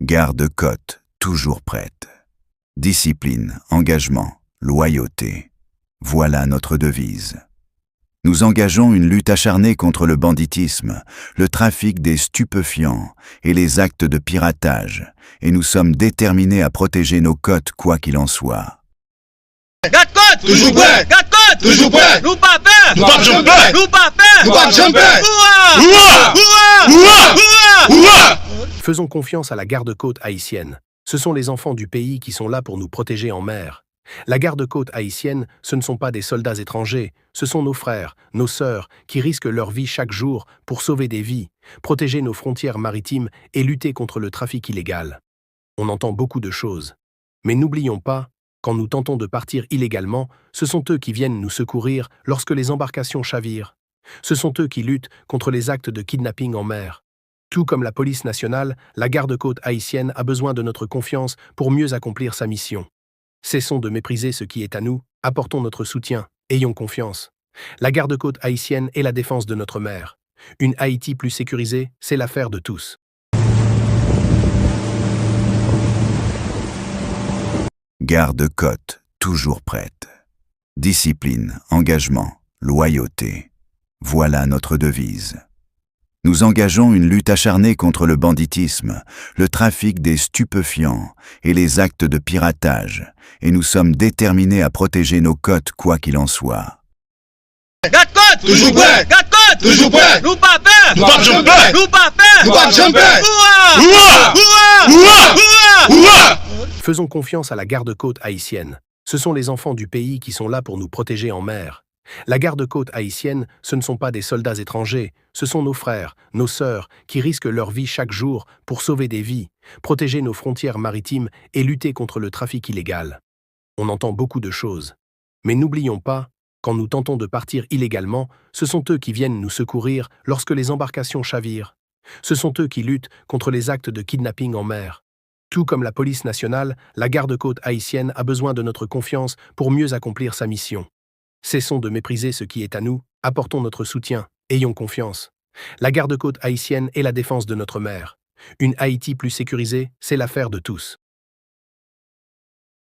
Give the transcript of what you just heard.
Garde-côte, toujours prête. Discipline, engagement, loyauté. Voilà notre devise. Nous engageons une lutte acharnée contre le banditisme, le trafic des stupéfiants et les actes de piratage, et nous sommes déterminés à protéger nos côtes quoi qu'il en soit. Garde-côte, toujours prêt. Garde-côte, Toujours prêt. nous pas peur, Nous pas jumper. nous pas peur, Nous pas jumper. Ouah, ouah, ouah. Faisons confiance à la garde-côte haïtienne. Ce sont les enfants du pays qui sont là pour nous protéger en mer. La garde-côte haïtienne, ce ne sont pas des soldats étrangers, ce sont nos frères, nos sœurs, qui risquent leur vie chaque jour pour sauver des vies, protéger nos frontières maritimes et lutter contre le trafic illégal. On entend beaucoup de choses. Mais n'oublions pas, quand nous tentons de partir illégalement, ce sont eux qui viennent nous secourir lorsque les embarcations chavirent. Ce sont eux qui luttent contre les actes de kidnapping en mer. Tout comme la police nationale, la garde-côte haïtienne a besoin de notre confiance pour mieux accomplir sa mission. Cessons de mépriser ce qui est à nous, apportons notre soutien, ayons confiance. La garde-côte haïtienne est la défense de notre mer. Une Haïti plus sécurisée, c'est l'affaire de tous. Garde-côte, toujours prête. Discipline, engagement, loyauté. Voilà notre devise. Nous engageons une lutte acharnée contre le banditisme, le trafic des stupéfiants et les actes de piratage, et nous sommes déterminés à protéger nos côtes quoi qu'il en soit. Garde-côte, Toujours prêt. Garde-côte, Toujours prêt. nous pas peur, Nous pas jumper. nous pas peur, Nous pas jumper. Ouah, ouah, ouah. Faisons confiance à la garde-côte haïtienne. Ce sont les enfants du pays qui sont là pour nous protéger en mer. La garde-côte haïtienne, ce ne sont pas des soldats étrangers, ce sont nos frères, nos sœurs, qui risquent leur vie chaque jour pour sauver des vies, protéger nos frontières maritimes et lutter contre le trafic illégal. On entend beaucoup de choses. Mais n'oublions pas, quand nous tentons de partir illégalement, ce sont eux qui viennent nous secourir lorsque les embarcations chavirent. Ce sont eux qui luttent contre les actes de kidnapping en mer. Tout comme la police nationale, la garde-côte haïtienne a besoin de notre confiance pour mieux accomplir sa mission. Cessons de mépriser ce qui est à nous, apportons notre soutien, ayons confiance. La garde-côte haïtienne est la défense de notre mer. Une Haïti plus sécurisée, c'est l'affaire de tous.